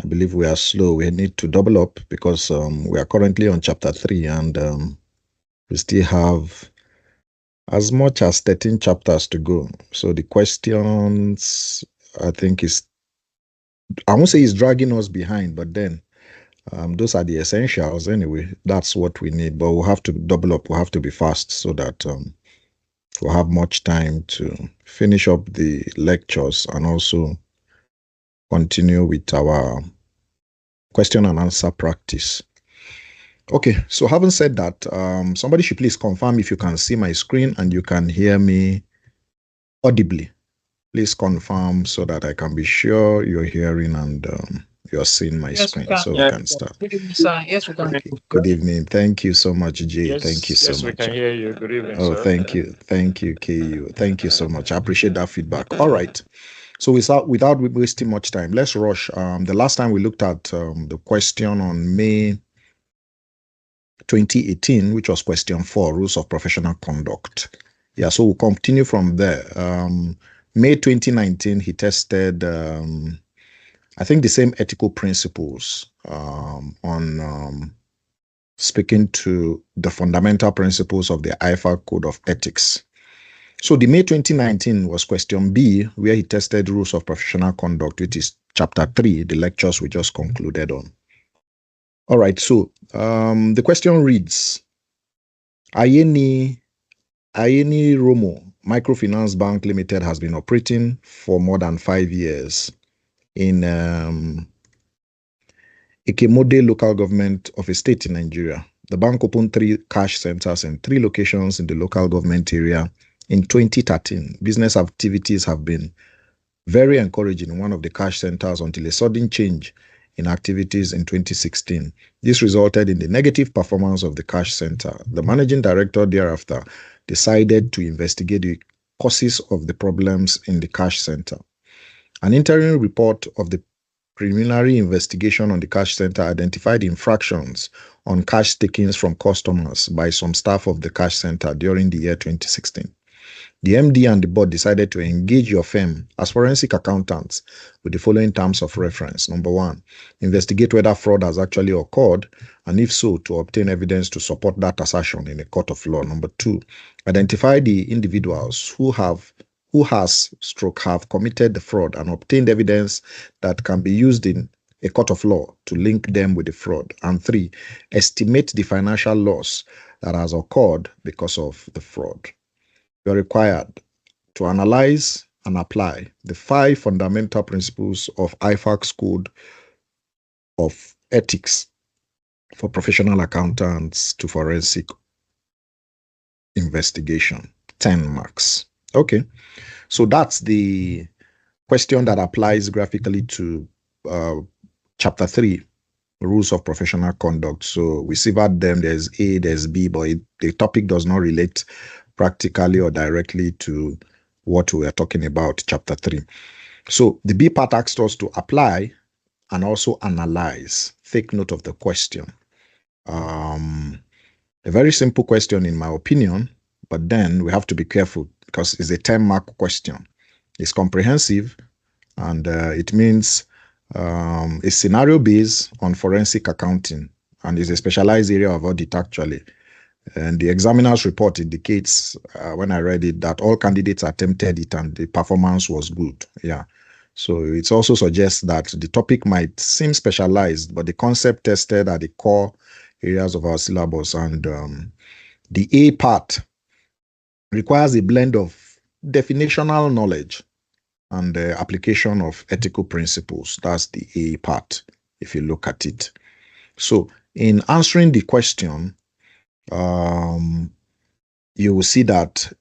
I believe we are slow. We need to double up because we are currently on chapter 3 and we still have as much as 13 chapters to go. So the questions, I think, I won't say it's dragging us behind, but then those are the essentials anyway. That's what we need, but we'll have to double up. We'll have to be fast so that we'll have much time to finish up the lectures and also continue with our question and answer practice. Okay, so having said that, somebody should please confirm if you can see my screen and you can hear me audibly. Please confirm so that I can be sure you're hearing and you're seeing my screen. So we can start. Good evening, sir. Yes, we can. Okay. Good evening. Thank you so much, Jay. Yes, thank you so yes, much. We can hear you. Good evening, oh, sir. thank you. Thank you, KU. Thank you so much. I appreciate that feedback. All right. So without wasting much time, let's rush. The last time we looked at the question on May 2018, which was question 4, rules of professional conduct. Yeah, so we'll continue from there. May 2019, he tested, I think, the same ethical principles on speaking to the fundamental principles of the IFAC Code of Ethics. So the May 2019 was question B, where he tested rules of professional conduct, which is chapter 3, the lectures we just concluded on. All right, so the question reads, Ayeni Romo Microfinance Bank Limited has been operating for more than 5 years in Ikemode local government of a state in Nigeria. The bank opened 3 cash centers in 3 locations in the local government area in 2013. Business activities have been very encouraging in one of the cash centers until a sudden change in activities in 2016. This resulted in the negative performance of the cash center. The managing director thereafter decided to investigate the causes of the problems in the cash center. An interim report of the preliminary investigation on the cash center identified infractions on cash takings from customers by some staff of the cash center during the year 2016. The MD and the board decided to engage your firm as forensic accountants with the following terms of reference. Number 1, investigate whether fraud has actually occurred, and if so, to obtain evidence to support that assertion in a court of law. Number 2, identify the individuals who have committed the fraud and obtained evidence that can be used in a court of law to link them with the fraud. And 3, estimate the financial loss that has occurred because of the fraud. You are required to analyze and apply the 5 fundamental principles of IFAC's Code of Ethics for professional accountants to forensic investigation. 10 marks. Okay, so that's the question that applies graphically to chapter 3, rules of professional conduct. So we see that there's A, there's B, but the topic does not relate practically or directly to what we are talking about, chapter 3. So the B part asks us to apply and also analyze. Take note of the question. A very simple question in my opinion, but then we have to be careful because it's a 10-mark question. It's comprehensive and it means it's scenario based on forensic accounting and is a specialized area of audit actually. And the examiner's report indicates, when I read it, that all candidates attempted it and the performance was good. Yeah. So it also suggests that the topic might seem specialized, but the concept tested are the core areas of our syllabus. And the A part requires a blend of definitional knowledge and the application of ethical principles. That's the A part, if you look at it. So in answering the question, you will see that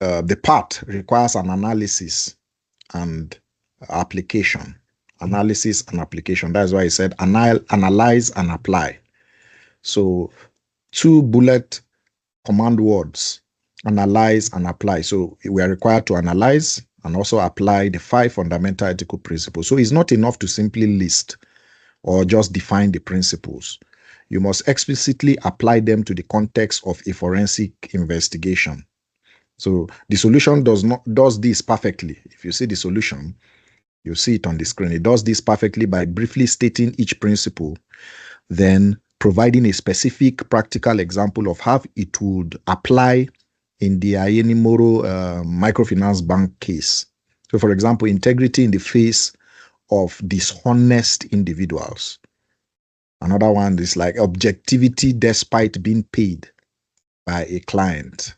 the part requires an analysis and application. Analysis and application. That's why I said analyze and apply. So 2 bullet command words, analyze and apply. So we are required to analyze and also apply the 5 fundamental ethical principles. So it's not enough to simply list or just define the principles. You must explicitly apply them to the context of a forensic investigation. So the solution does this perfectly. If you see the solution, You see it on the screen. It does this perfectly by briefly stating each principle, then providing a specific practical example of how it would apply in the Ayenimoro microfinance bank case. So, for example, integrity in the face of dishonest individuals. Another one is like objectivity despite being paid by a client.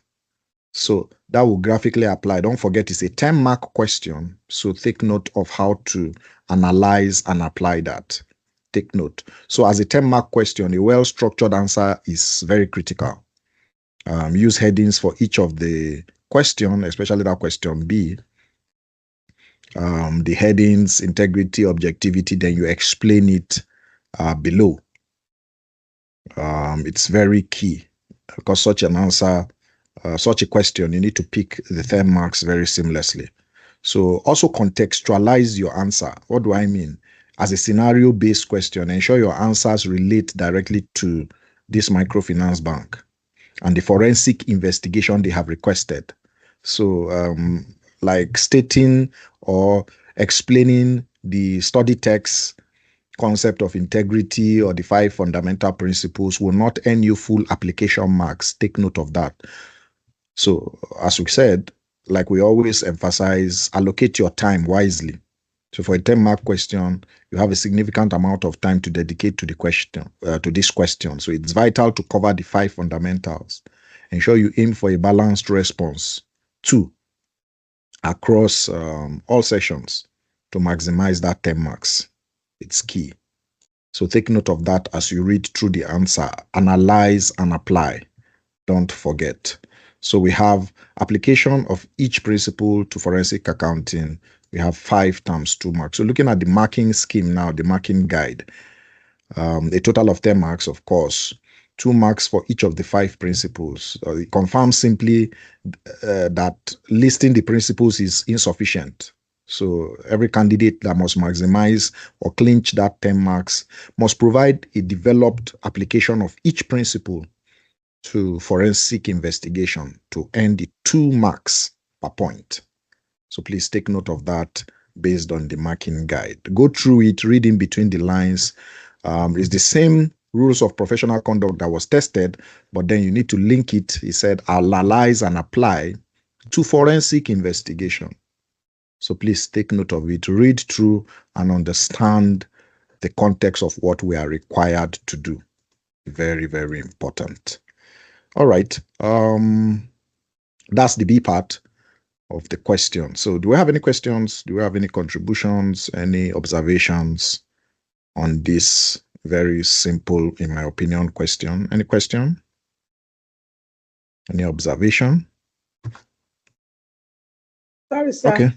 So that will graphically apply. Don't forget, it's a 10-mark question. So take note of how to analyze and apply that. Take note. So as a 10-mark question, a well-structured answer is very critical. Use headings for each of the question, especially that question B. The headings, integrity, objectivity, then you explain it below. It's very key because such an answer, such a question, you need to pick the 10 marks very seamlessly. So also contextualize your answer. What do I mean? As a scenario-based question, ensure your answers relate directly to this microfinance bank and the forensic investigation they have requested. So like stating or explaining the study text concept of integrity or the 5 fundamental principles will not earn you full application marks. Take note of that. So as we said, like we always emphasize, allocate your time wisely. So for a 10-mark question, you have a significant amount of time to dedicate to the question, to this question. So it's vital to cover the 5 fundamentals. Ensure you aim for a balanced response. 2, across all sessions to maximize that 10 marks. It's key. So take note of that as you read through the answer. Analyze and apply. Don't forget. So we have application of each principle to forensic accounting. We have 5 times 2 marks. So looking at the marking scheme now, the marking guide, a total of 10 marks, of course, 2 marks for each of the 5 principles. It confirms simply that listing the principles is insufficient. So every candidate that must maximize or clinch that 10 marks must provide a developed application of each principle to forensic investigation to earn the 2 marks per point. So please take note of that based on the marking guide. Go through it, read in between the lines. It's the same rules of professional conduct that was tested, but then you need to link it, he said, analyze and apply to forensic investigation. So please take note of it, read through and understand the context of what we are required to do. Very, very important. All right. That's the B part of the question. So do we have any questions? Do we have any contributions, any observations on this very simple, in my opinion, question? Any question? Any observation? Sorry, sir. Okay.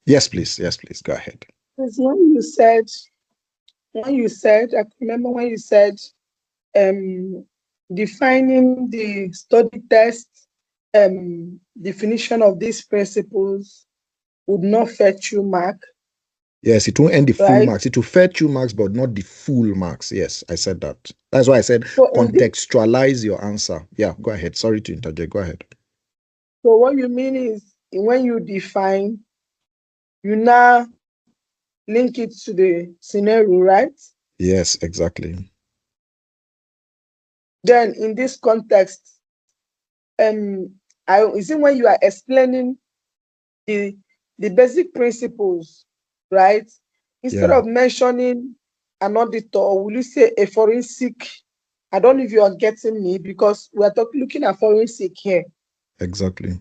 Yes, please. Yes, please. Go ahead. Because when you said, I remember when you said, defining the study test, definition of these principles would not fetch you mark. Yes, it won't end the full Right. marks. It will fetch you marks, but not the full marks. Yes, I said that. That's why I said So contextualize your answer. Yeah, go ahead. Sorry to interject. Go ahead. So what you mean is when you define, you now link it to the scenario, right? Yes, exactly. Then in this context, is it when you are explaining the basic principles, right? Instead of mentioning an auditor, will you say a forensic? I don't know if you are getting me, because we are looking at forensic here. Exactly.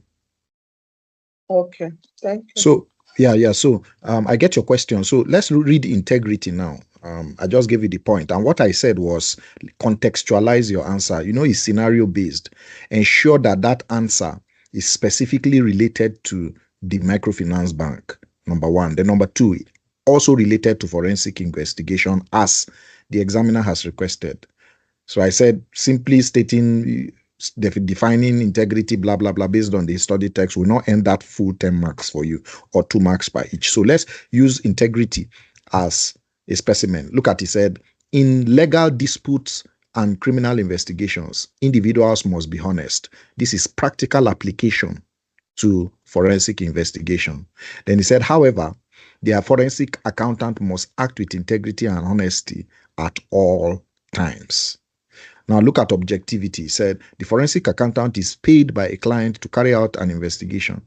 Okay, thank you. So yeah. So I get your question. So let's read integrity now. I just gave you the point, and what I said was contextualize your answer. You know, it's scenario based. Ensure that that answer is specifically related to the microfinance bank. Number 1. Then number 2, also related to forensic investigation as the examiner has requested. So I said simply stating, defining integrity, blah, blah, blah, based on the study text will not end that full 10 marks for you or 2 marks by each. So let's use integrity as a specimen. Look at, he said, in legal disputes and criminal investigations, individuals must be honest. This is practical application to forensic investigation. Then he said, however, their forensic accountant must act with integrity and honesty at all times. Now look at objectivity. It said the forensic accountant is paid by a client to carry out an investigation,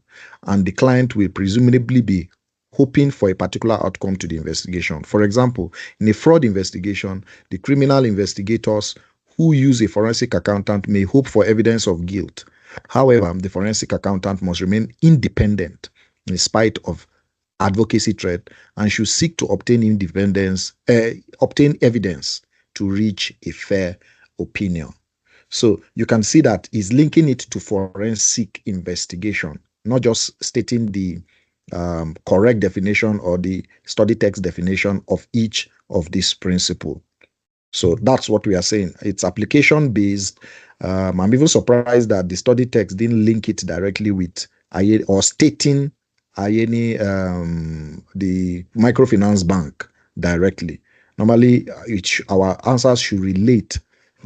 and the client will presumably be hoping for a particular outcome to the investigation. For example, in a fraud investigation, the criminal investigators who use a forensic accountant may hope for evidence of guilt. However, the forensic accountant must remain independent in spite of advocacy threat and should seek to obtain evidence to reach a fair opinion. So you can see that he's linking it to forensic investigation, not just stating the correct definition or the study text definition of each of these principles. So that's what we are saying. It's application based. I'm even surprised that the study text didn't link it directly with or stating the microfinance bank directly. Normally, our answers should relate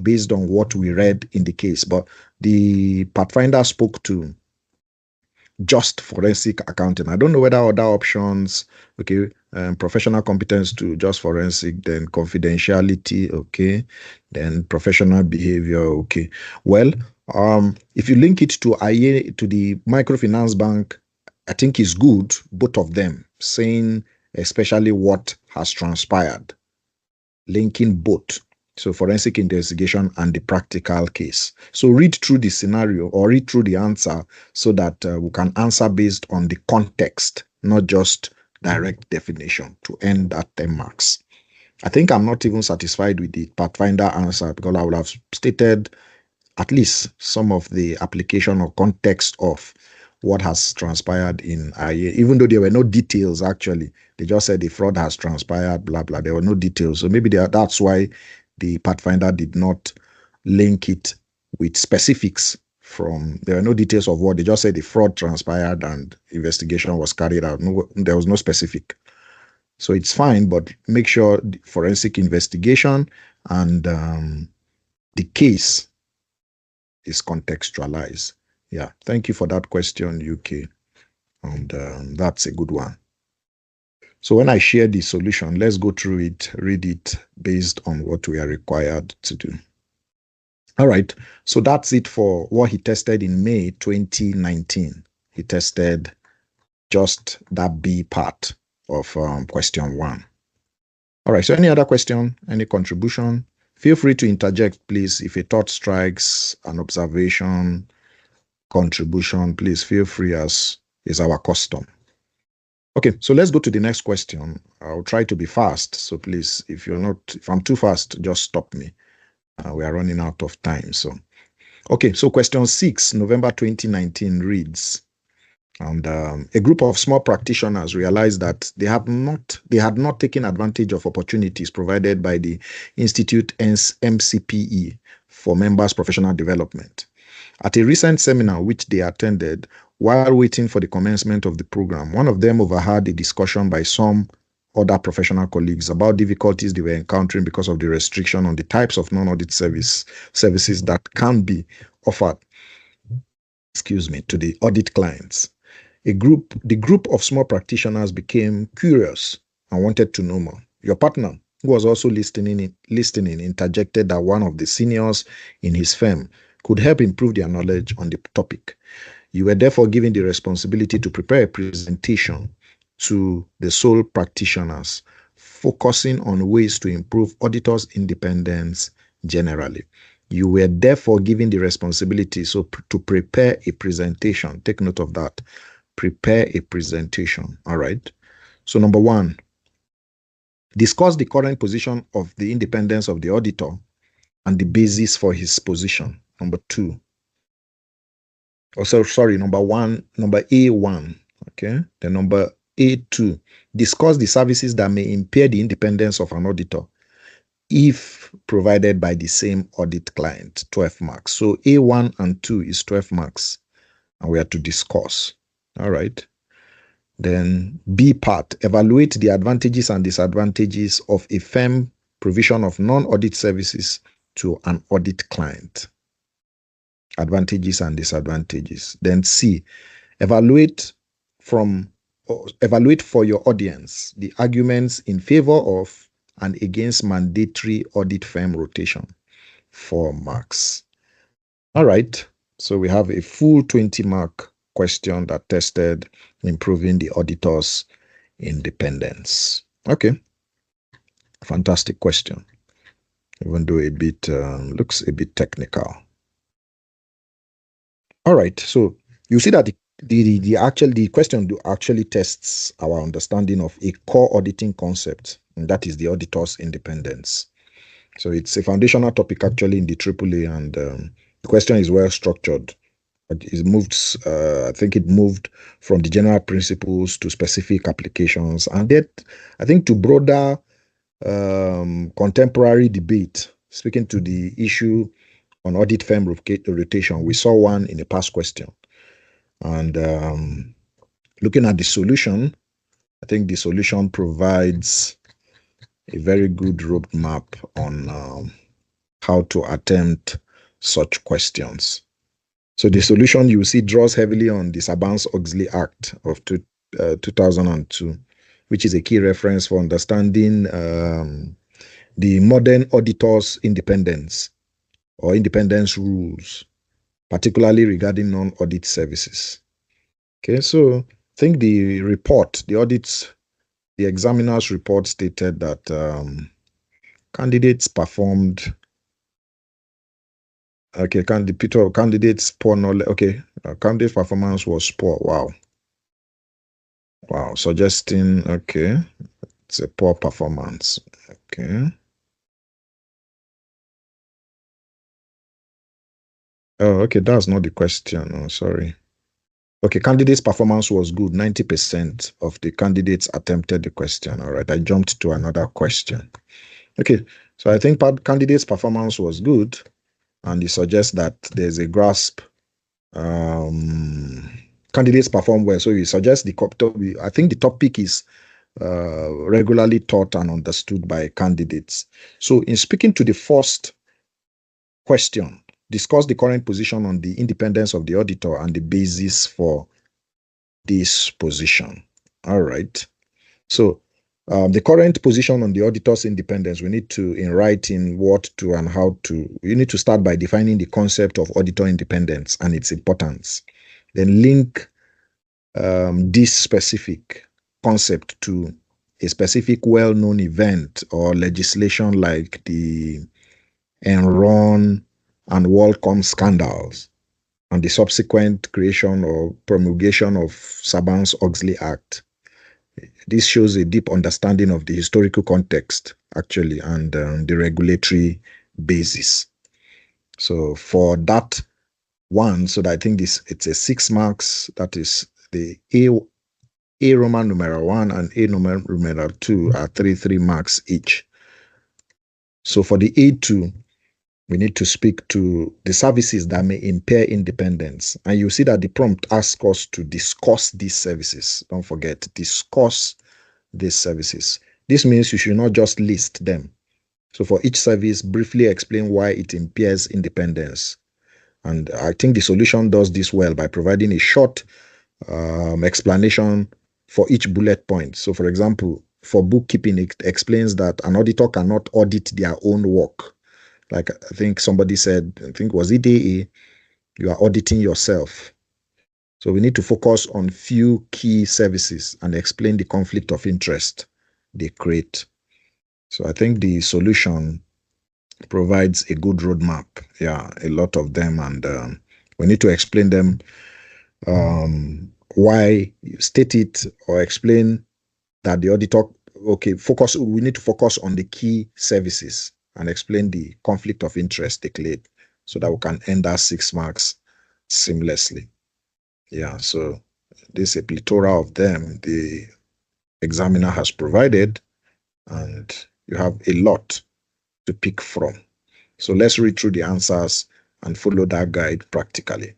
based on what we read in the case, but the Pathfinder spoke to just forensic accounting. I don't know whether other options, okay, professional competence to just forensic, then confidentiality, okay, then professional behavior, okay. Well, if you link it to the microfinance bank, I think it's good, both of them, saying especially what has transpired, linking both. So forensic investigation and the practical case. So read through the scenario or read through the answer so that we can answer based on the context, not just direct definition to earn that 10 marks. I think I'm not even satisfied with the Pathfinder answer because I would have stated at least some of the application or context of what has transpired in IA, even though there were no details actually. They just said the fraud has transpired, blah, blah. There were no details. So maybe that's why the Pathfinder did not link it with specifics there were no details of what, they just said the fraud transpired and investigation was carried out. No, there was no specific. So it's fine, but make sure the forensic investigation and the case is contextualized. Yeah, thank you for that question, UK. And that's a good one. So when I share the solution, let's go through it, read it based on what we are required to do. All right, so that's it for what he tested in May 2019. He tested just that B part of question 1. All right, so any other question, any contribution? Feel free to interject, please. If a thought strikes, an observation, contribution, please feel free, as is our custom. Okay, so let's go to the next question. I'll try to be fast, so please, if I'm too fast, just stop me. We are running out of time. So, okay, so question 6, November 2019 reads, and a group of small practitioners realized that they had not taken advantage of opportunities provided by the Institute MCPE for members' professional development. At a recent seminar which they attended, while waiting for the commencement of the program, one of them overheard a discussion by some other professional colleagues about difficulties they were encountering because of the restriction on the types of non-audit services that can be offered, to the audit clients. The group of small practitioners became curious and wanted to know more. Your partner, who was also listening, interjected that one of the seniors in his firm could help improve their knowledge on the topic. You were therefore given the responsibility to prepare a presentation to the sole practitioners, focusing on ways to improve auditors' independence generally. You were therefore given the responsibility to prepare a presentation. Take note of that. Prepare a presentation. All right. So number 1, discuss the current position of the independence of the auditor and the basis for his position. Number 2. Number A1. Okay. Then number A2, discuss the services that may impair the independence of an auditor if provided by the same audit client, 12 marks. So A1 and 2 is 12 marks, and we are to discuss. All right. Then B part, evaluate the advantages and disadvantages of a firm provision of non-audit services to an audit client. Advantages and disadvantages. Then C, evaluate from evaluate for your audience the arguments in favor of and against mandatory audit firm rotation. 4 marks. All right. So we have a full 20-mark question that tested improving the auditor's independence. Okay. Fantastic question. Even though a bit looks a bit technical. All right. So you see that the question actually tests our understanding of a core auditing concept, and that is the auditor's independence. So it's a foundational topic actually in the AAA, and the question is well structured. It moves, I think it moved from the general principles to specific applications, and that I think to broader contemporary debate. Speaking to the issue on audit firm rotation, we saw one in the past question, and looking at the solution, I think the solution provides a very good roadmap on how to attempt such questions. So the solution you see draws heavily on the Sarbanes-Oxley Act of 2002, which is a key reference for understanding the modern auditor's independence or independence rules, particularly regarding non-audit services. Okay, so I think the report, the examiner's report stated that candidates performed. Okay, candidates poor knowledge. Okay, candidate performance was poor. Wow, suggesting, okay, it's a poor performance. Okay. Oh, okay, that's not the question. Oh, sorry. Okay, candidates' performance was good. 90% of the candidates attempted the question. All right, I jumped to another question. Okay, so I think candidates' performance was good, and it suggests that there's a grasp. Candidates perform well, so it suggests I think the topic is regularly taught and understood by candidates. So in speaking to the first question, discuss the current position on the independence of the auditor and the basis for this position. All right. So the current position on the auditor's independence, we need to, in writing, what to and how to. You need to start by defining the concept of auditor independence and its importance. Then link this specific concept to a specific well-known event or legislation like the Enron and WorldCom scandals and the subsequent creation or promulgation of Sarbanes-Oxley Act. This shows a deep understanding of the historical context, actually, and the regulatory basis. So for that one, so that I think it's a 6 marks. That is the A Roman numeral 1 and A Roman numeral 2 are 3 marks each. So for the A2, we need to speak to the services that may impair independence. And you see that the prompt asks us to discuss these services. Don't forget, discuss these services. This means you should not just list them. So for each service, briefly explain why it impairs independence. And I think the solution does this well by providing a short explanation for each bullet point. So for example, for bookkeeping, it explains that an auditor cannot audit their own work. Like I think somebody said, I think was it AA, you are auditing yourself. So we need to focus on few key services and explain the conflict of interest they create. So I think the solution provides a good roadmap. Yeah, a lot of them, and we need to explain them. Why state it or explain that the auditor, okay, we need to focus on the key services and explain the conflict of interest declared so that we can end our 6 marks seamlessly. Yeah, so there's a plethora of them the examiner has provided, and you have a lot to pick from. So let's read through the answers and follow that guide practically.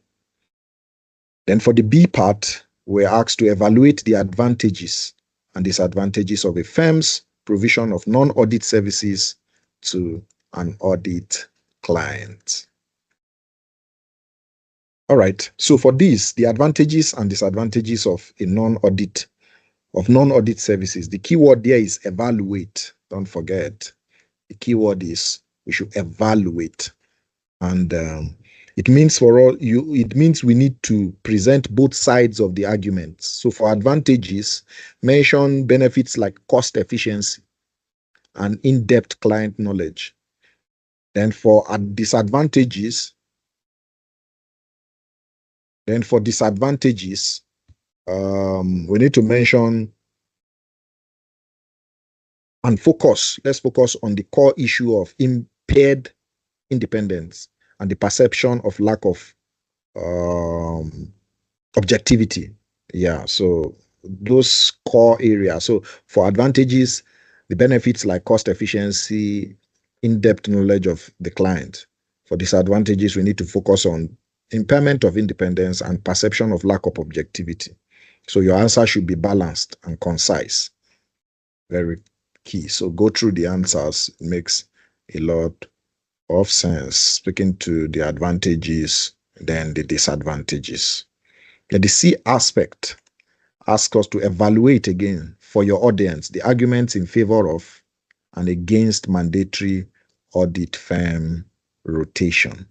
Then for the B part, we're asked to evaluate the advantages and disadvantages of a firm's provision of non-audit services to an audit client. All right, so for this, the advantages and disadvantages of a non-audit of non-audit services. The keyword there is evaluate. Don't forget. The keyword is we should evaluate. And it means it means we need to present both sides of the argument. So for advantages, mention benefits like cost efficiency and in-depth client knowledge. Then for disadvantages, we need to mention and focus. Let's focus on the core issue of impaired independence and the perception of lack of objectivity. Yeah, so those core areas. So for advantages, the benefits like cost efficiency, in-depth knowledge of the client. For disadvantages, we need to focus on impairment of independence and perception of lack of objectivity. So your answer should be balanced and concise. Very key. So go through the answers. It makes a lot of sense. Speaking to the advantages, then the disadvantages. The C aspect asks us to evaluate again for your audience the arguments in favor of and against mandatory audit firm rotation.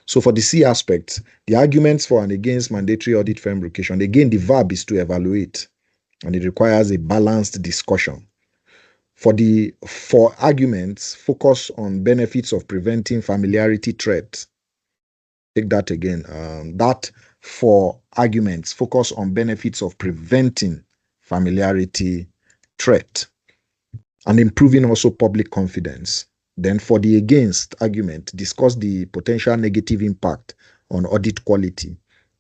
So for the C aspect, the arguments for and against mandatory audit firm rotation, again, the verb is to evaluate, and it requires a balanced discussion. For arguments, focus on benefits of preventing familiarity threats. Take that again. That for arguments, focus on benefits of preventing familiarity threat and improving also public confidence. Then for the against argument, discuss the potential negative impact on audit quality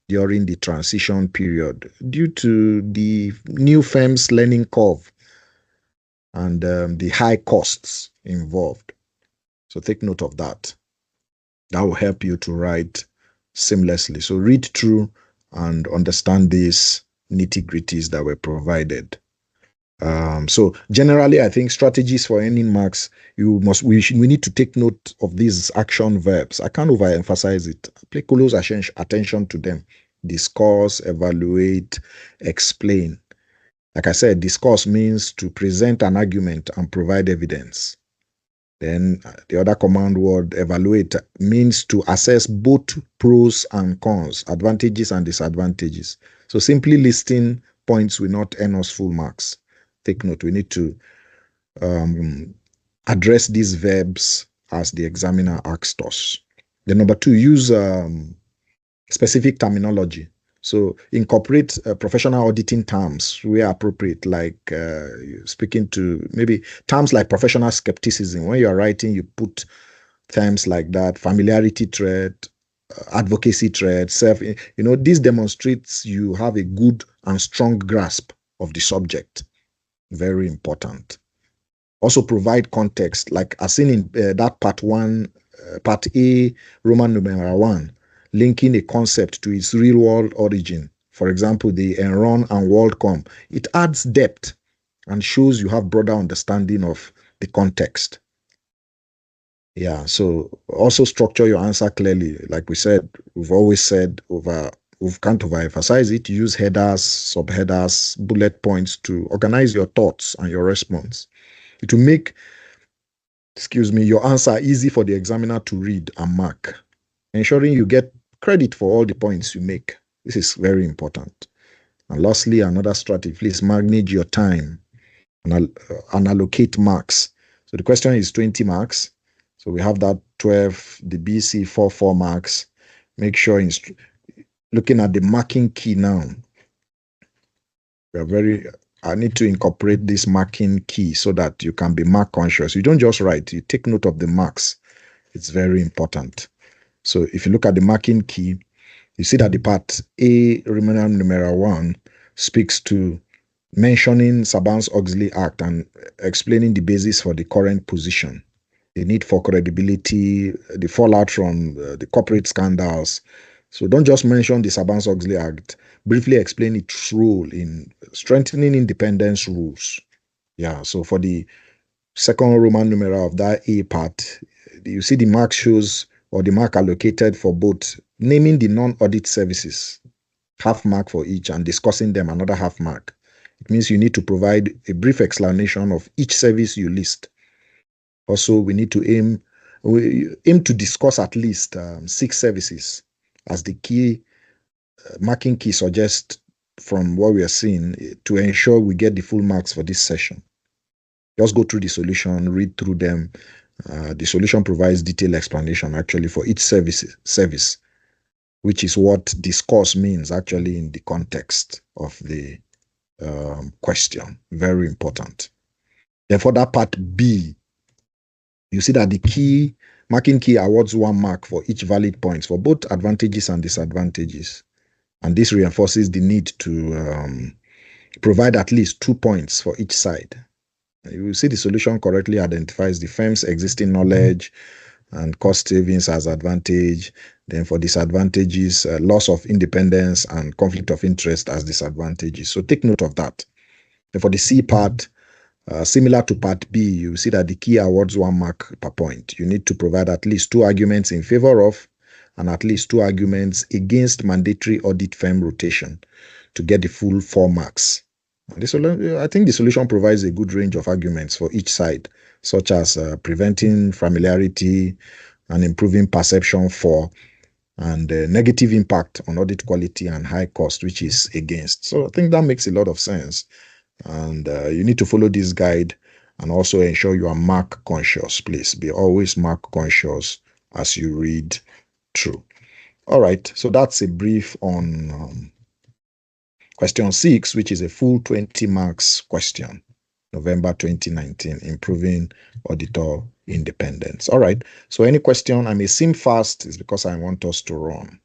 during the transition period due to the new firm's learning curve and the high costs involved. So take note of that. That will help you to write seamlessly. So read through and understand these nitty-gritties that were provided. So generally, I think strategies for earning marks, we need to take note of these action verbs. I can't overemphasize it. Pay close attention to them. Discuss, evaluate, explain. Like I said, discuss means to present an argument and provide evidence. Then the other command word, evaluate, means to assess both pros and cons, advantages and disadvantages. So simply listing points will not earn us full marks. Take note, we need to address these verbs as the examiner asked us. Then number 2, use specific terminology. So incorporate professional auditing terms where appropriate, like speaking to maybe terms like professional skepticism. When you're writing, you put terms like that, familiarity threat, advocacy threat, this demonstrates you have a good and strong grasp of the subject. Very important. Also provide context, like as seen in that part A, Roman numeral 1, linking a concept to its real-world origin. For example, the Enron and WorldCom. It adds depth and shows you have broader understanding of the context. Yeah, so also structure your answer clearly. Like we said, we've always said we can't overemphasize it. Use headers, subheaders, bullet points to organize your thoughts and your response. It will make, your answer easy for the examiner to read and mark, ensuring you get credit for all the points you make. This is very important. And lastly, another strategy, please manage your time and allocate marks. So the question is 20 marks. So we have that 12, the BC 4 marks. Make sure, looking at the marking key now, I need to incorporate this marking key so that you can be mark conscious. You don't just write, you take note of the marks. It's very important. So if you look at the marking key, you see that the part A, Roman numeral 1, speaks to mentioning Sarbanes-Oxley Act and explaining the basis for the current position, the need for credibility, the fallout from the corporate scandals. So don't just mention the Sarbanes-Oxley Act. Briefly explain its role in strengthening independence rules. Yeah, so for the second Roman numeral of that A part, you see the mark shows, or the mark allocated for both, naming the non-audit services, half mark for each, and discussing them, another half mark. It means you need to provide a brief explanation of each service you list. Also, we need to aim to discuss at least 6 services as the key marking key suggests from what we are seeing to ensure we get the full marks for this session. Just go through the solution, read through them. The solution provides detailed explanation actually for each service, which is what discourse means actually in the context of the question. Very important. Then for that part B, you see that the marking key awards 1 mark for each valid point for both advantages and disadvantages. And this reinforces the need to provide at least 2 points for each side. You will see the solution correctly identifies the firm's existing knowledge and cost savings as advantage. Then for disadvantages, loss of independence and conflict of interest as disadvantages. So take note of that. Then for the C part, similar to part B, you see that the key awards 1 mark per point. You need to provide at least 2 arguments in favor of and at least 2 arguments against mandatory audit firm rotation to get the full 4 marks. I think the solution provides a good range of arguments for each side, such as preventing familiarity and improving perception for, and negative impact on audit quality and high cost, which is against. So I think that makes a lot of sense. And you need to follow this guide and also ensure you are mark conscious. Please be always mark conscious as you read through. All right, so that's a brief on question 6, which is a full 20 marks question, November 2019, improving auditor independence. All right, so any question, I may seem fast, is because I want us to run.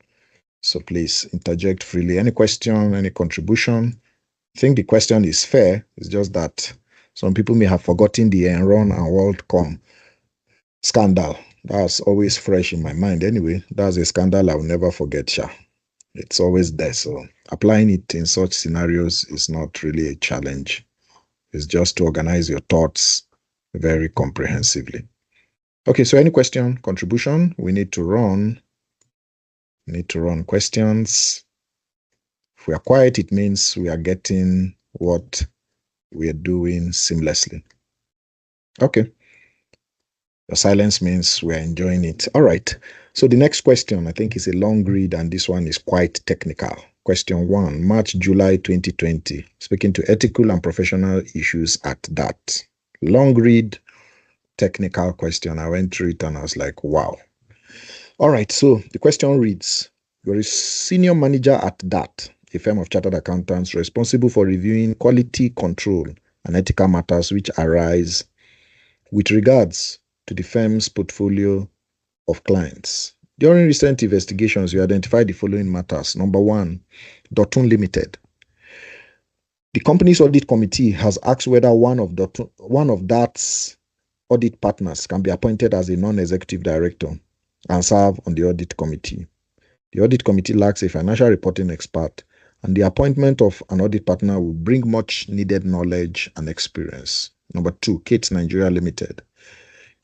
So please interject freely. Any question, any contribution? I think the question is fair. It's just that some people may have forgotten the Enron and WorldCom scandal. That's always fresh in my mind. Anyway, that's a scandal I will never forget, Sha. It's always there. So applying it in such scenarios is not really a challenge. It's just to organize your thoughts very comprehensively. Okay, so any question, contribution? We need to run. We need to run questions. If we are quiet, it means we are getting what we are doing seamlessly. Okay. The silence means we are enjoying it. All right. So the next question, I think, is a long read, and this one is quite technical. Question 1, March, July 2020. Speaking to ethical and professional issues at that. Long read, technical question. I went through it and I was like, wow. All right. So the question reads, you're a senior manager at that, a firm of chartered accountants responsible for reviewing quality control and ethical matters which arise with regards to the firm's portfolio of clients. During recent investigations, we identified the following matters. Number 1, Dotun Limited. The company's audit committee has asked whether one of DAT's audit partners can be appointed as a non-executive director and serve on the audit committee. The audit committee lacks a financial reporting expert, and the appointment of an audit partner will bring much needed knowledge and experience. Number 2, Kate Nigeria Limited.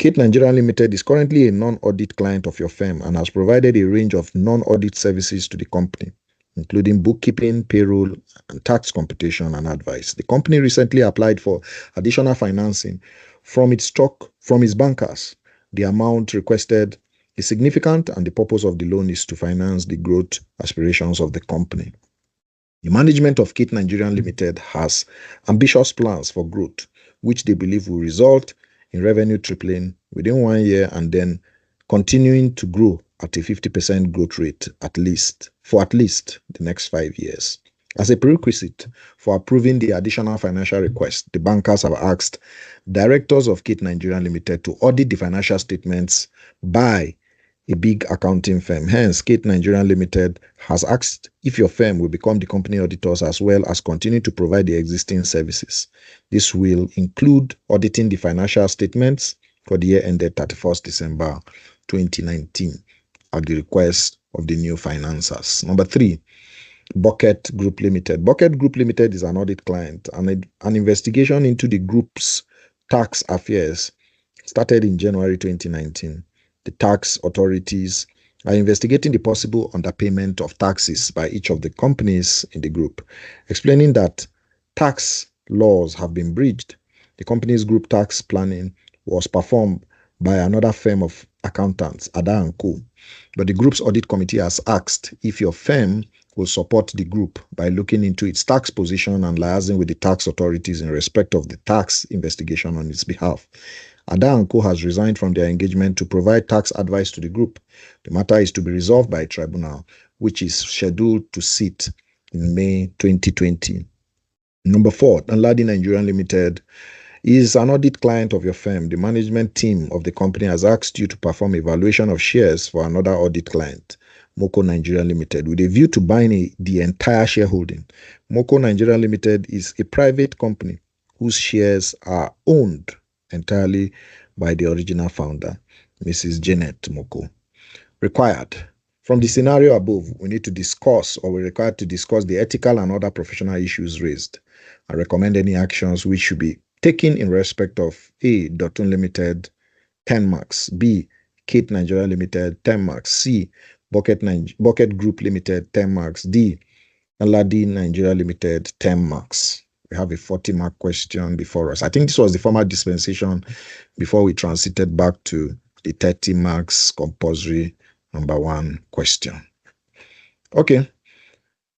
Kate Nigeria Limited is currently a non-audit client of your firm and has provided a range of non-audit services to the company, including bookkeeping, payroll, and tax computation and advice. The company recently applied for additional financing from its bankers. The amount requested is significant, and the purpose of the loan is to finance the growth aspirations of the company. The management of Kate Nigeria Limited has ambitious plans for growth, which they believe will result in revenue tripling within 1 year and then continuing to grow at a 50% growth rate for at least the next 5 years. As a prerequisite for approving the additional financial request, the bankers have asked directors of Kate Nigeria Limited to audit the financial statements by a big accounting firm. Hence, Kate Nigeria Limited has asked if your firm will become the company auditors as well as continue to provide the existing services. This will include auditing the financial statements for the year ended 31st December 2019 at the request of the new financiers. Number 3, Bucket Group Limited. Bucket Group Limited is an audit client, and an investigation into the group's tax affairs started in January 2019. The tax authorities are investigating the possible underpayment of taxes by each of the companies in the group, explaining that tax laws have been breached. The company's group tax planning was performed by another firm of accountants, Ada & Co. But the group's audit committee has asked if your firm will support the group by looking into its tax position and liaising with the tax authorities in respect of the tax investigation on its behalf. Ada & Co. has resigned from their engagement to provide tax advice to the group. The matter is to be resolved by a tribunal, which is scheduled to sit in May 2020. Number 4, Danladi Nigeria Limited is an audit client of your firm. The management team of the company has asked you to perform evaluation of shares for another audit client, Moko Nigeria Limited, with a view to buying the entire shareholding. Moko Nigeria Limited is a private company whose shares are owned entirely by the original founder, Mrs. Janet Moko. Required. From the scenario above, we need to discuss, or we're required to discuss, the ethical and other professional issues raised and recommend any actions which should be taken in respect of A. Dotun Limited, 10 marks, B. Kate Nigeria Limited, 10 marks, C. Bucket Group Limited, 10 marks, D. Aladi Nigeria Limited, 10 marks. We have a 40-mark question before us. I think this was the former dispensation before we transited back to the 30 marks compulsory number 1 question. Okay.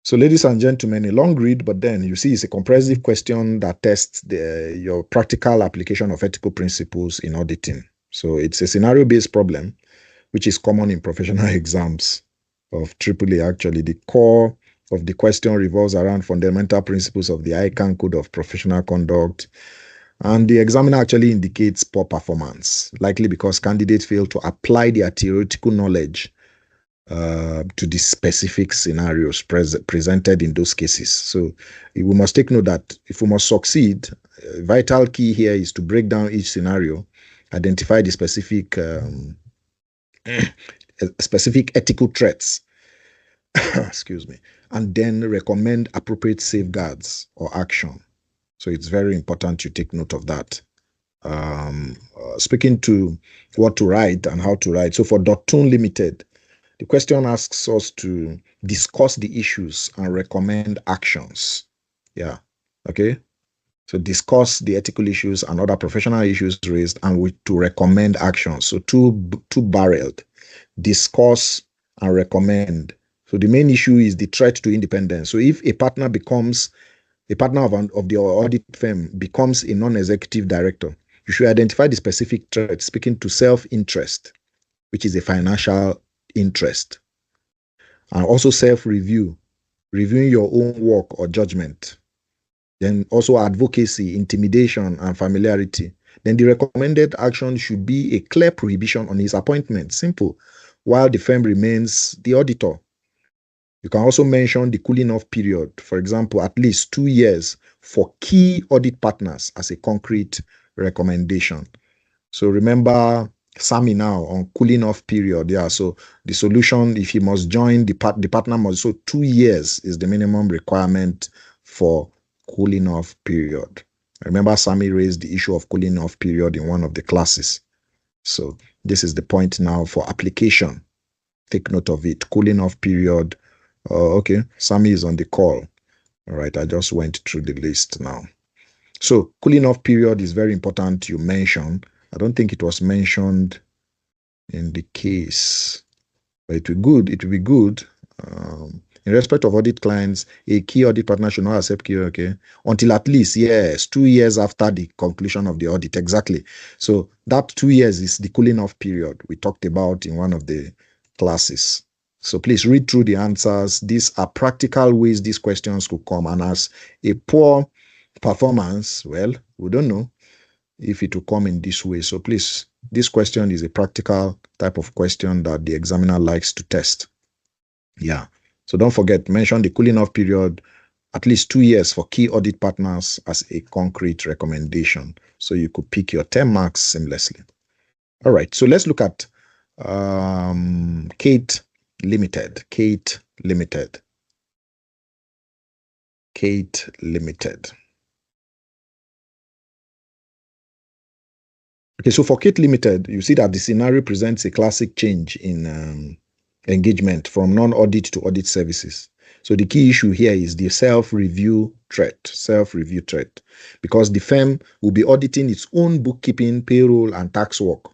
So, ladies and gentlemen, a long read, but then you see it's a comprehensive question that tests your practical application of ethical principles in auditing. So, it's a scenario-based problem, which is common in professional exams of AAA. Actually, the core of the question revolves around fundamental principles of the ICAN Code of Professional Conduct, and the examiner actually indicates poor performance, likely because candidates fail to apply their theoretical knowledge to the specific scenarios presented in those cases. So we must take note that if we must succeed, vital key here is to break down each scenario, identify the specific ethical threats, excuse me, and then recommend appropriate safeguards or action. So it's very important you take note of that. Speaking to what to write and how to write. So for Dotun Limited, the question asks us to discuss the issues and recommend actions. Yeah. Okay. So discuss the ethical issues and other professional issues raised and to recommend actions. So two-barreled. Discuss and recommend. So the main issue is the threat to independence. So if a partner becomes a partner of the audit firm becomes a non-executive director, you should identify the specific threat, speaking to self-interest, which is a financial interest, and also self-review, reviewing your own work or judgment. Then also advocacy, intimidation, and familiarity. Then the recommended action should be a clear prohibition on his appointment. Simple. While the firm remains the auditor. You can also mention the cooling off period. For example, at least 2 years for key audit partners as a concrete recommendation. So remember Sammy now on cooling off period. Yeah, so the solution, if he must join, the partner must, so 2 years is the minimum requirement for cooling off period. Remember Sammy raised the issue of cooling off period in one of the classes. So this is the point now for application. Take note of it. Cooling off period. Okay, Sammy is on the call. All right, I just went through the list now. So cooling off period is very important you mention. I don't think it was mentioned in the case, but it will be good. In respect of audit clients, a key audit partner should not accept key, okay, until at least, yes, 2 years after the conclusion of the audit. Exactly. So that 2 years is the cooling off period we talked about in one of the classes. So please read through the answers. These are practical ways these questions could come. And as a poor performance, well, we don't know if it will come in this way. So please, this question is a practical type of question that the examiner likes to test. Yeah. So don't forget, mention the cooling off period, at least 2 years for key audit partners as a concrete recommendation. So you could pick your 10 marks seamlessly. All right. So let's look at Kate Limited. Kate Limited. Kate Limited. Okay, so for Kate Limited, you see that the scenario presents a classic change in engagement from non-audit to audit services. So the key issue here is the self-review threat, because the firm will be auditing its own bookkeeping, payroll, and tax work.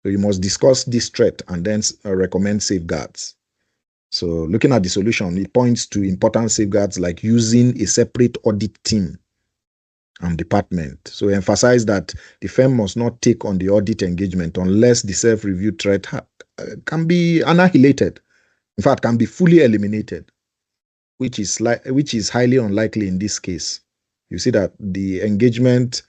So you must discuss this threat and then recommend safeguards. So looking at the solution, it points to important safeguards like using a separate audit team and department. So emphasize that the firm must not take on the audit engagement unless the self-review threat can be annihilated. In fact, can be fully eliminated, which is highly unlikely in this case. You see that the engagement,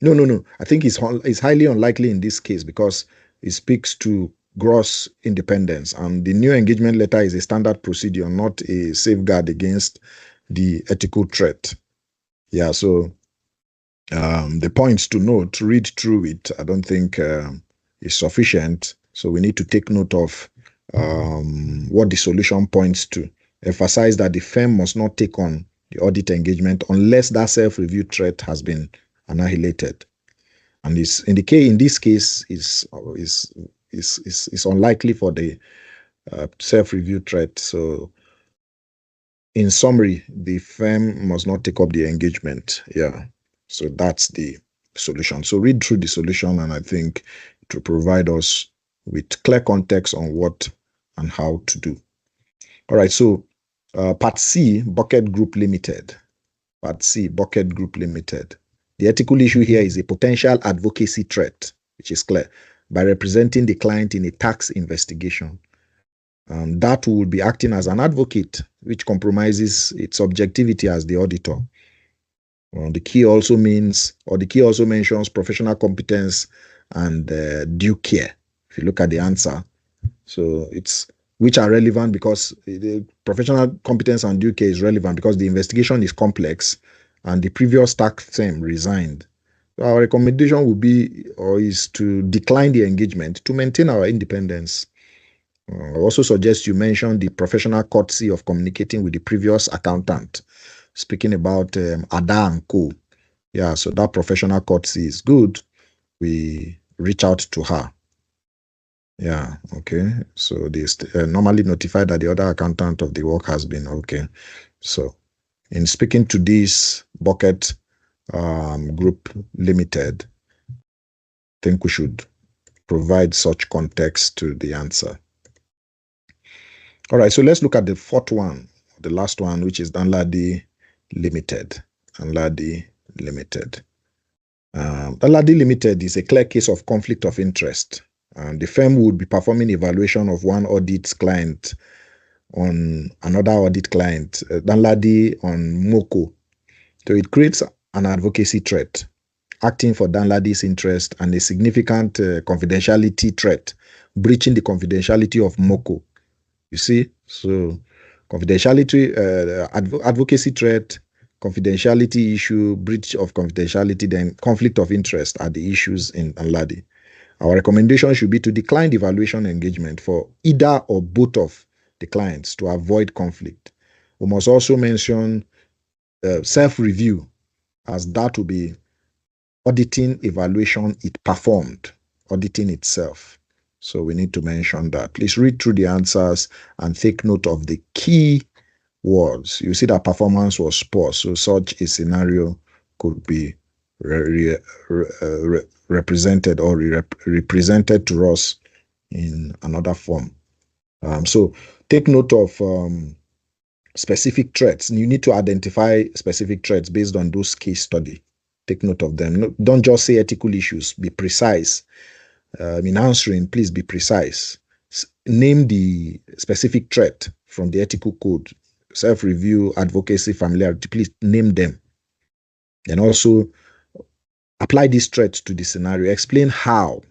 no. I think it's highly unlikely in this case because it speaks to gross independence, and the new engagement letter is a standard procedure, not a safeguard against the ethical threat. Yeah, so the points to note, read through it, I don't think is sufficient. So we need to take note of what the solution points to. Emphasize that the firm must not take on the audit engagement unless that self-review threat has been annihilated. And in this case is unlikely for the self-review threat. So in summary, the firm must not take up the engagement. Yeah. So that's the solution. So read through the solution, and I think it will provide us with clear context on what and how to do. All right. So Part C, Bucket Group Limited. Part C, Bucket Group Limited. The ethical issue here is a potential advocacy threat, which is clear, by representing the client in a tax investigation. That will be acting as an advocate, which compromises its objectivity as the auditor. The key also mentions professional competence and due care. If you look at the answer, so it's which are relevant because the professional competence and due care is relevant because the investigation is complex and the previous tax firm resigned. So our recommendation would be is to decline the engagement to maintain our independence. I also suggest you mention the professional courtesy of communicating with the previous accountant. Speaking about Ada and Co. Yeah, so that professional courtesy is good. We reach out to her. Yeah, okay. So they normally notify that the other accountant of the work has been okay. So in speaking to this Bucket Group Limited, I think we should provide such context to the answer. All right, so let's look at the fourth one, the last one, which is Danladi Limited. Danladi Limited. Danladi Limited is a clear case of conflict of interest. The firm would be performing evaluation of one audit client on another audit client, Danladi on Moko. So it creates an advocacy threat, acting for Danladi's interest, and a significant confidentiality threat, breaching the confidentiality of Moko. You see, so confidentiality, advocacy threat, confidentiality issue, breach of confidentiality, then conflict of interest are the issues in Danladi. Our recommendation should be to decline the evaluation engagement for either or both of the clients to avoid conflict. We must also mention self-review, as that will be auditing evaluation it performed, auditing itself. So we need to mention that. Please read through the answers and take note of the key words. You see that performance was poor, so such a scenario could be represented or represented to us in another form. So take note of specific threats. You need to identify specific threats based on those case study. Take note of them. Don't just say ethical issues. Be precise. In answering, please be precise. Name the specific threat from the ethical code. Self-review, advocacy, familiarity. Please name them. And also apply these threats to the scenario. Explain how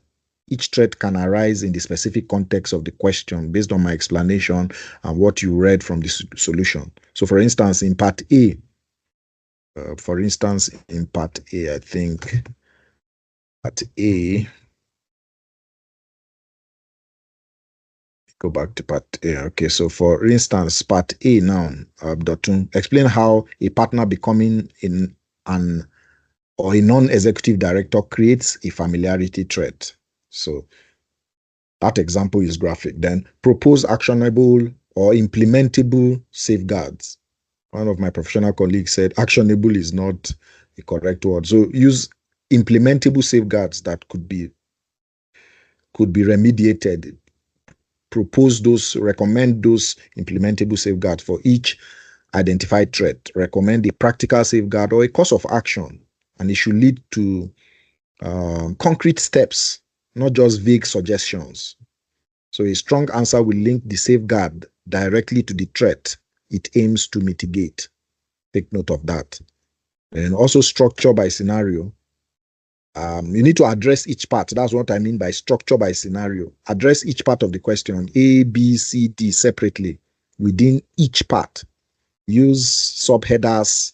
each threat can arise in the specific context of the question based on my explanation and what you read from the solution. So for instance, in part A, I think part A, go back to part A. Okay, so for instance, part A now, explain how a partner becoming a non-executive director creates a familiarity threat. So that example is graphic. Then propose actionable or implementable safeguards. One of my professional colleagues said actionable is not the correct word. So use implementable safeguards that could be remediated. Propose those, recommend those implementable safeguards for each identified threat. Recommend a practical safeguard or a course of action, and it should lead to concrete steps, not just vague suggestions. So a strong answer will link the safeguard directly to the threat it aims to mitigate. Take note of that. And also structure by scenario. You need to address each part. That's what I mean by structure by scenario. Address each part of the question, A, B, C, D, separately within each part. Use subheaders,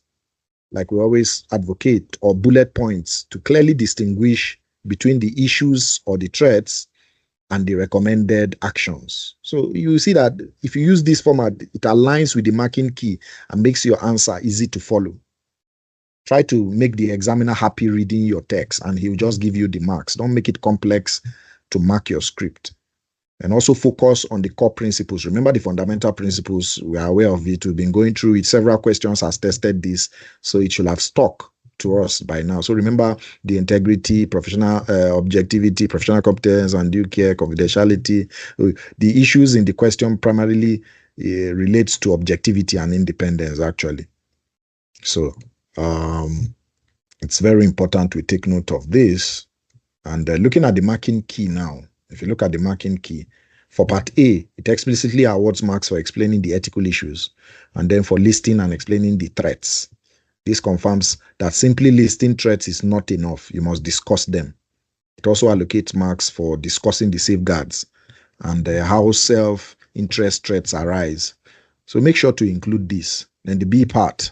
like we always advocate, or bullet points to clearly distinguish between the issues or the threats and the recommended actions. So you see that if you use this format, it aligns with the marking key and makes your answer easy to follow. Try to make the examiner happy reading your text, and he'll just give you the marks. Don't make it complex to mark your script. And also focus on the core principles. Remember the fundamental principles. We are aware of it. We've been going through it. Several questions has tested this, so it should have stuck to us by now. So remember the integrity, professional objectivity, professional competence, and due care, confidentiality. The issues in the question primarily relates to objectivity and independence, actually. So it's very important we take note of this. And looking at the marking key now, if you look at the marking key, for part A, it explicitly awards marks for explaining the ethical issues, and then for listing and explaining the threats. This confirms that simply listing threats is not enough. You must discuss them. It also allocates marks for discussing the safeguards and how self-interest threats arise. So make sure to include this. Then the B part,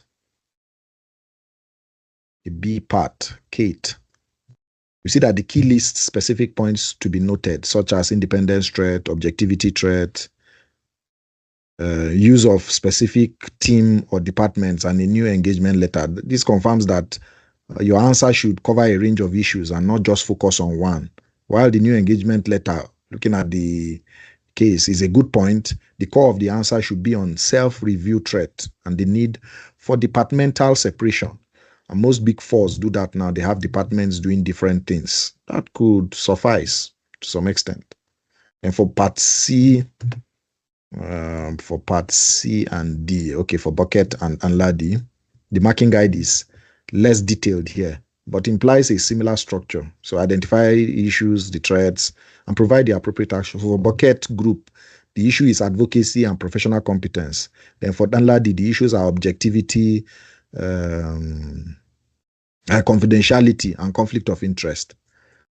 Kate. You see that the key lists specific points to be noted, such as independence threat, objectivity threat, use of specific team or departments, and a new engagement letter. This confirms that your answer should cover a range of issues and not just focus on one. While the new engagement letter, looking at the case, is a good point, the core of the answer should be on self-review threat and the need for departmental separation. And most big fours do that now. They have departments doing different things. That could suffice to some extent. And for part C and D, okay, for Bucket and Ladi, the marking guide is less detailed here, but implies a similar structure. So identify issues, the threats, and provide the appropriate action. For Bucket group, the issue is advocacy and professional competence. Then for Danladi, the issues are objectivity, confidentiality, and conflict of interest.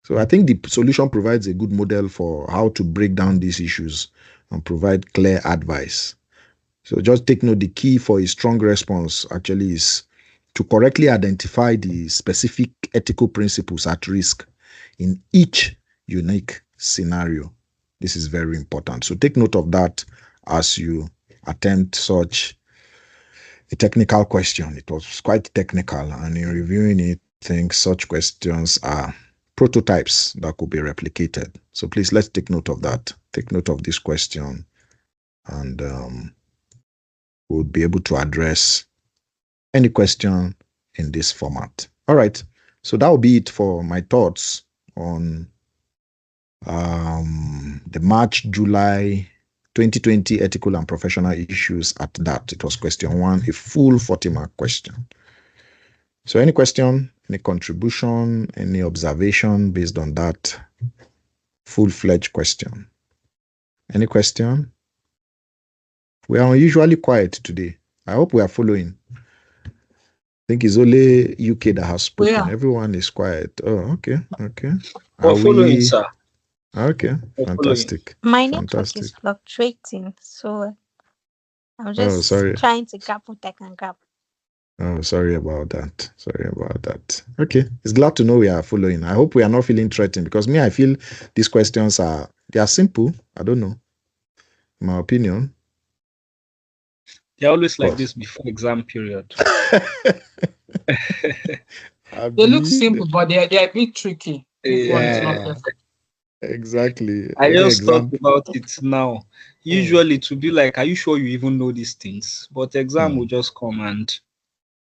So I think the solution provides a good model for how to break down these issues and provide clear advice. So just take note, the key for a strong response actually is to correctly identify the specific ethical principles at risk in each unique scenario. This is very important. So take note of that as you attempt such a technical question. It was quite technical, and in reviewing it, I think such questions are prototypes that could be replicated. So please, let's take note of that. Take note of this question, and we'll be able to address any question in this format. All right. So that will be it for my thoughts on the March-July 2020 ethical and professional issues at that. It was question 1, a full 40-mark question. So any question, any contribution, any observation based on that full-fledged question? Any question? We are unusually quiet today. I hope we are following. I think it's only UK that has spoken. Yeah. Everyone is quiet. Oh, okay. We're following, sir. Okay, fantastic. My network is fluctuating, so I'm just trying to grab what I can grab. Oh, sorry about that. Okay, it's glad to know we are following. I hope we are not feeling threatened, because I feel these questions are simple. I don't know. In my opinion. They're always like this before exam period. They look simple, but they are a bit tricky. Yeah. Exactly. I Any just exam? thought about it now. Usually to be like, are you sure you even know these things? But exam will just come and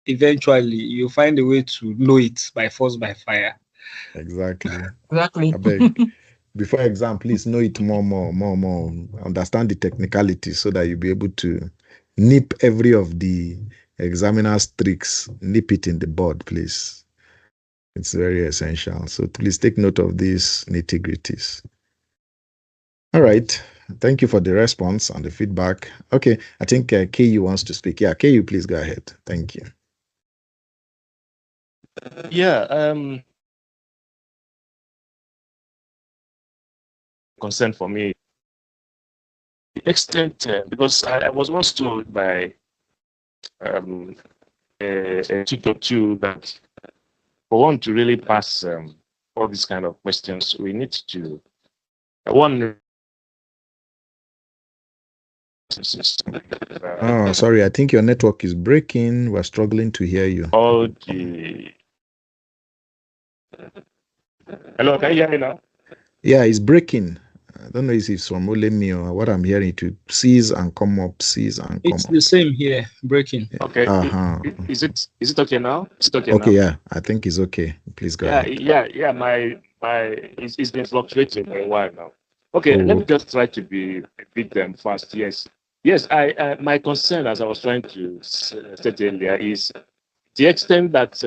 eventually you find a way to know it by force, by fire. Exactly. Exactly. I beg. Before exam, please know it more. Understand the technicalities so that you'll be able to nip every of the examiner's tricks. Nip it in the board, please. It's very essential. So please take note of these nitty-gritties. All right. Thank you for the response and the feedback. Okay. I think KU wants to speak. Yeah, KU, please go ahead. Thank you. Yeah. Concern for me, the extent, because I was once told by a tutor too that for one to really pass all these kind of questions, we need to one. Oh, sorry. I think your network is breaking. We're struggling to hear you. All the. Hello, can you hear me now? Yeah, it's breaking. I don't know if it's from only me or what I'm hearing. To cease and come up, cease and come It's up. the same here, breaking. Okay. Uh-huh. Is it okay now? Is it okay Okay, now? Yeah. I think it's okay. Please go ahead. Yeah. My it's been fluctuating for a while now. Okay, let me just try to be a bit fast. Yes. I my concern, as I was trying to state earlier, is the extent that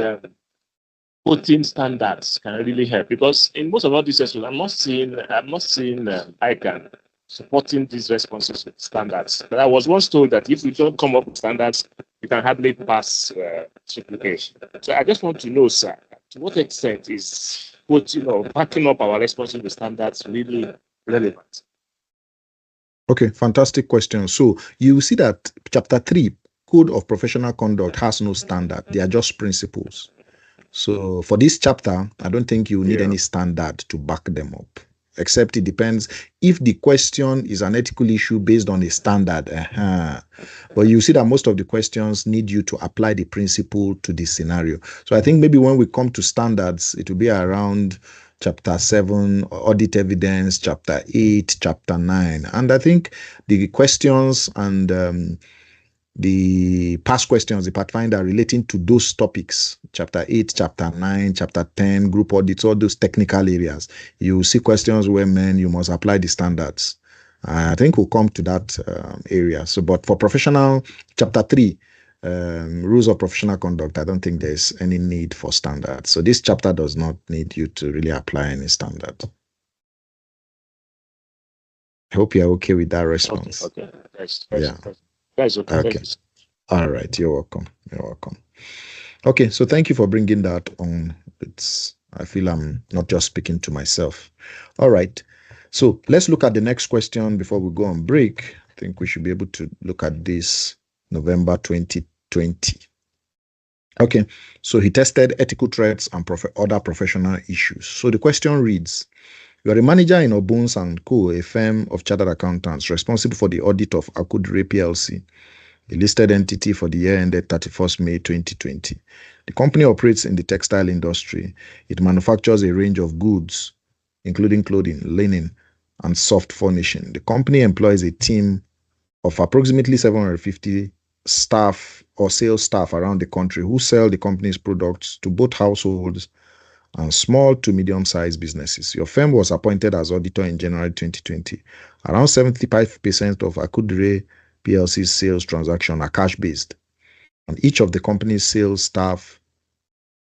putting standards can really help, because in most of all these sessions, I'm not seeing ICAN supporting these responses with standards. But I was once told that if we don't come up with standards, we can hardly pass certification. So I just want to know, sir, to what extent is backing up our responses with standards really relevant? Okay, fantastic question. So you see that Chapter 3, Code of Professional Conduct, has no standard. They are just principles. So for this chapter, I don't think you need any standard to back them up, except it depends if the question is an ethical issue based on a standard. But you see that most of the questions need you to apply the principle to the scenario. So I think maybe when we come to standards, it will be around Chapter 7, Audit Evidence, Chapter 8, Chapter 9. And I think the questions and the past questions, the Pathfinder relating to those topics, Chapter 8, Chapter 9, Chapter 10, group audits, all those technical areas, you see questions where, you must apply the standards. I think we'll come to that area. So, but for professional, Chapter 3, rules of professional conduct, I don't think there's any need for standards. So this chapter does not need you to really apply any standard. I hope you're okay with that response. Okay. Yeah. That's okay. Okay. All right. You're welcome. Okay. So thank you for bringing that on. I feel I'm not just speaking to myself. All right. So let's look at the next question before we go on break. I think we should be able to look at this November 2020. Okay. So he tested ethical threats and other professional issues. So the question reads, you are a manager in Obuns & Co., a firm of chartered accountants responsible for the audit of Akudre PLC, a listed entity for the year ended 31st May 2020. The company operates in the textile industry. It manufactures a range of goods, including clothing, linen, and soft furnishing. The company employs a team of approximately 750 staff or sales staff around the country who sell the company's products to both households and small to medium-sized businesses. Your firm was appointed as auditor in January 2020. Around 75% of Akudre PLC's sales transactions are cash-based, and each of the company's sales staff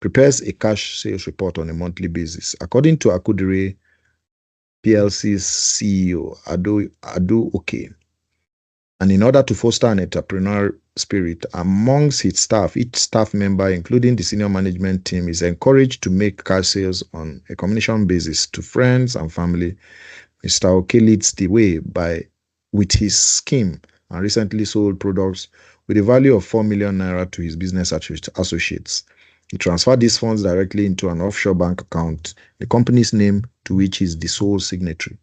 prepares a cash sales report on a monthly basis. According to Akudre PLC's CEO, Adu Oke, and in order to foster an entrepreneurial spirit amongst its staff, each staff member, including the senior management team, is encouraged to make cash sales on a commission basis to friends and family. Mr. Oke leads the way with his scheme and recently sold products with a value of 4 million naira to his business associates. He transferred these funds directly into an offshore bank account, the company's name to which he is the sole signatory.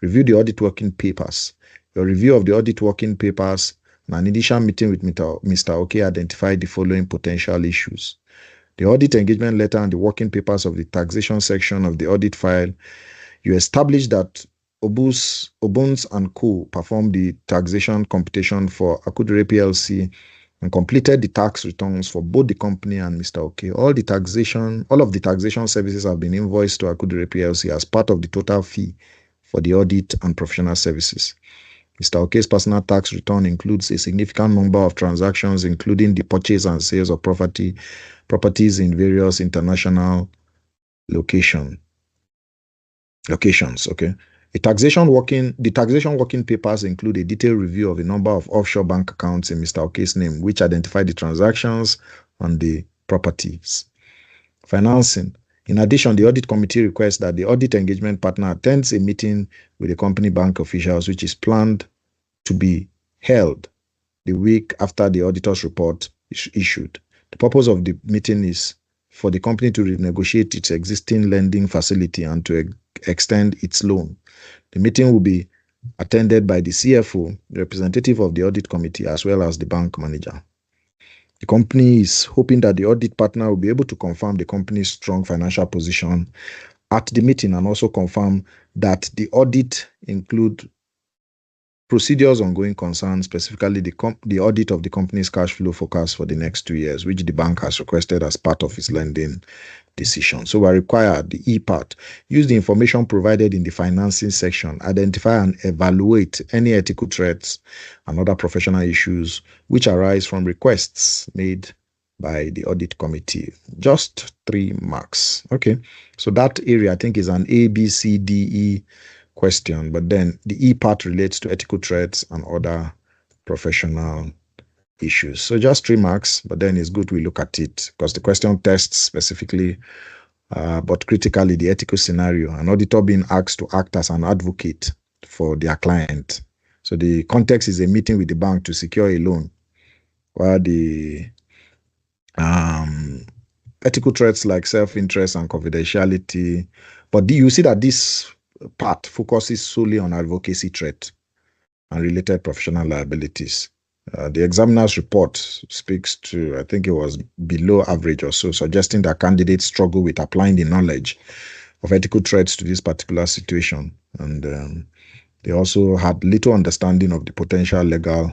Review the audit working papers. Your review of the audit working papers and an initial meeting with Mr. Oke identified the following potential issues. The audit engagement letter and the working papers of the taxation section of the audit file You establish that Obuns and Co. performed the taxation computation for Akudere PLC and completed the tax returns for both the company and Mr. OK. All of the taxation services have been invoiced to Akudere PLC as part of the total fee for the audit and professional services. Mr. Oke's personal tax return includes a significant number of transactions, including the purchase and sales of properties in various international locations. Okay. The taxation working papers include a detailed review of a number of offshore bank accounts in Mr. Oke's name, which identify the transactions and the properties. Financing. In addition, the audit committee requests that the audit engagement partner attends a meeting with the company bank officials, which is planned to be held the week after the auditor's report is issued. The purpose of the meeting is for the company to renegotiate its existing lending facility and to extend its loan. The meeting will be attended by the CFO, the representative of the audit committee, as well as the bank manager. The company is hoping that the audit partner will be able to confirm the company's strong financial position at the meeting and also confirm that the audit include procedures ongoing concerns, specifically the audit of the company's cash flow forecast for the next 2 years, which the bank has requested as part of its lending decision. So we require the E part. Use the information provided in the financing section. Identify and evaluate any ethical threats and other professional issues which arise from requests made by the audit committee. Just 3 marks. Okay. So that area I think is an A, B, C, D, E question, but then the E part relates to ethical threats and other professional issues. So just 3 marks, but then it's good we look at it because the question tests specifically, but critically, the ethical scenario. An auditor being asked to act as an advocate for their client. So the context is a meeting with the bank to secure a loan, while the ethical threats like self-interest and confidentiality. But you see that this part focuses solely on advocacy threat and related professional liabilities. The examiner's report speaks to, I think it was below average or so, suggesting that candidates struggle with applying the knowledge of ethical threats to this particular situation. And they also had little understanding of the potential legal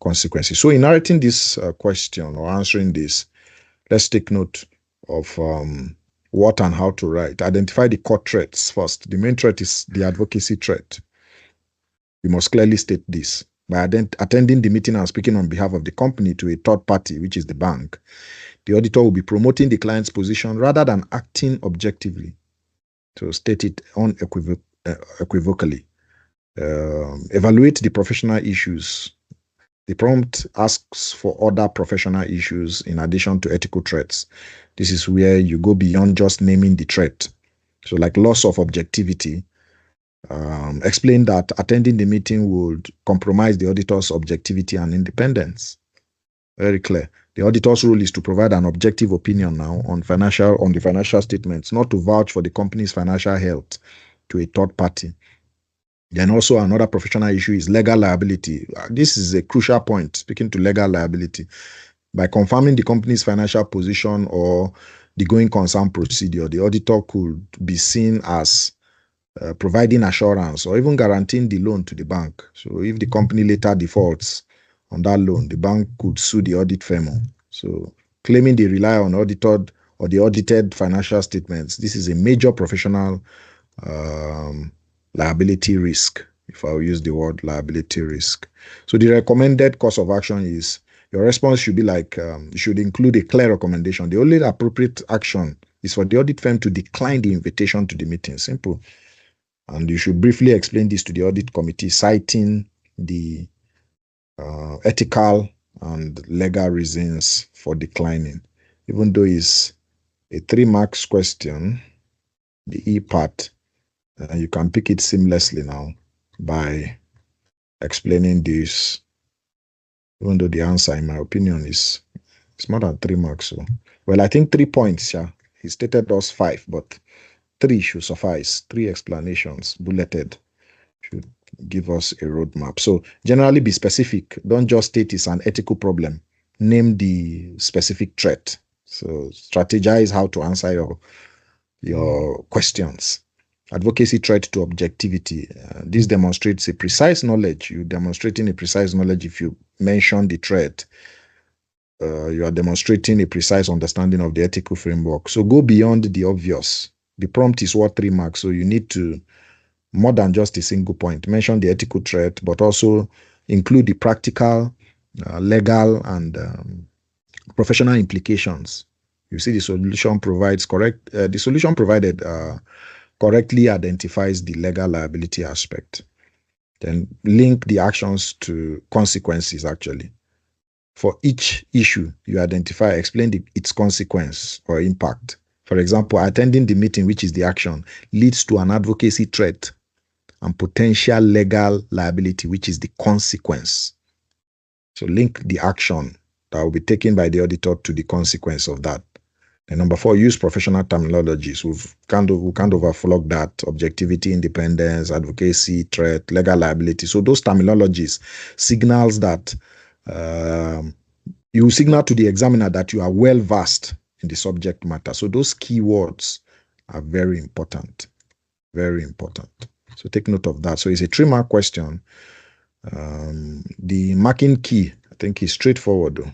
consequences. So in narrating this question or answering this, let's take note of what and how to write. Identify the core threats first. The main threat is the advocacy threat. You must clearly state this. By attending the meeting and speaking on behalf of the company to a third party, which is the bank, the auditor will be promoting the client's position rather than acting objectively. So state it unequivocally. Evaluate the professional issues. The prompt asks for other professional issues in addition to ethical threats. This is where you go beyond just naming the threat. So like loss of objectivity. Explain that attending the meeting would compromise the auditor's objectivity and independence. Very clear. The auditor's role is to provide an objective opinion now on the financial statements, not to vouch for the company's financial health to a third party. Then also another professional issue is legal liability. This is a crucial point, speaking to legal liability. By confirming the company's financial position or the going concern procedure, the auditor could be seen as providing assurance or even guaranteeing the loan to the bank. So if the company later defaults on that loan, the bank could sue the audit firm. So claiming they rely on audited or the audited financial statements, this is a major professional liability risk, if I will use the word liability risk. So the recommended course of action is your response should be like, should include a clear recommendation. The only appropriate action is for the audit firm to decline the invitation to the meeting. Simple. And you should briefly explain this to the audit committee, citing the ethical and legal reasons for declining. Even though it's a 3 marks question, the E part, you can pick it seamlessly now by explaining this. Even though the answer, in my opinion, is more than 3 marks. So, well, I think 3 points. Yeah, he stated those 5, but 3 should suffice. 3 explanations, bulleted, should give us a roadmap. So generally be specific. Don't just state it's an ethical problem. Name the specific threat. So strategize how to answer your questions. advocacy threat to objectivity. This demonstrates a precise knowledge. You're demonstrating a precise knowledge if you mention the threat. You are demonstrating a precise understanding of the ethical framework. So go beyond the obvious. The prompt is worth 3 marks, so you need to, more than just a single point, mention the ethical threat, but also include the practical, legal, and professional implications. You see, the solution provides correct. The solution provided correctly identifies the legal liability aspect. Then link the actions to consequences. Actually, for each issue you identify, explain its consequence or impact. For example, attending the meeting, which is the action, leads to an advocacy threat and potential legal liability, which is the consequence. So link the action that will be taken by the auditor to the consequence of that. And number 4, use professional terminologies. We can't overflog that: objectivity, independence, advocacy, threat, legal liability. So those terminologies signals that you signal to the examiner that you are well versed in the subject matter. So those keywords are very important, very important. So take note of that. So it's a 3-mark question. The marking key, I think, is straightforward though.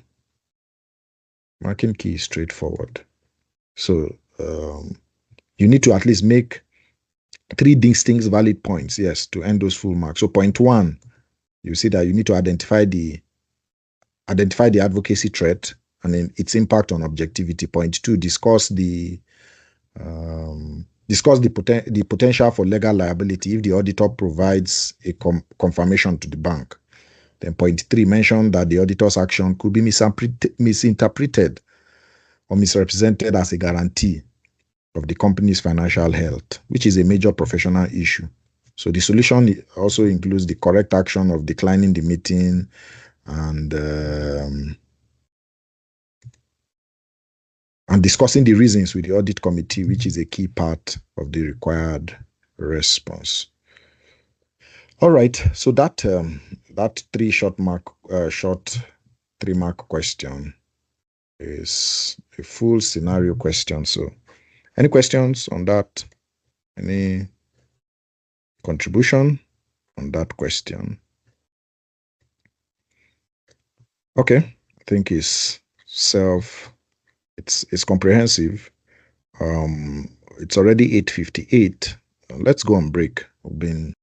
Marking key is straightforward. So you need to at least make 3 distinct valid points, yes, to end those full marks. So point 1, you see that you need to identify the advocacy threat and then its impact on objectivity. Point 2, discuss the potential for legal liability if the auditor provides a confirmation to the bank. Then point 3, mention that the auditor's action could be misinterpreted or misrepresented as a guarantee of the company's financial health, which is a major professional issue. So the solution also includes the correct action of declining the meeting and discussing the reasons with the audit committee, which is a key part of the required response. All right, so that 3-mark question is a full scenario question. So any questions on that? Any contribution on that question? Okay, I think it's comprehensive. It's already 8:58. Let's go on break. We've been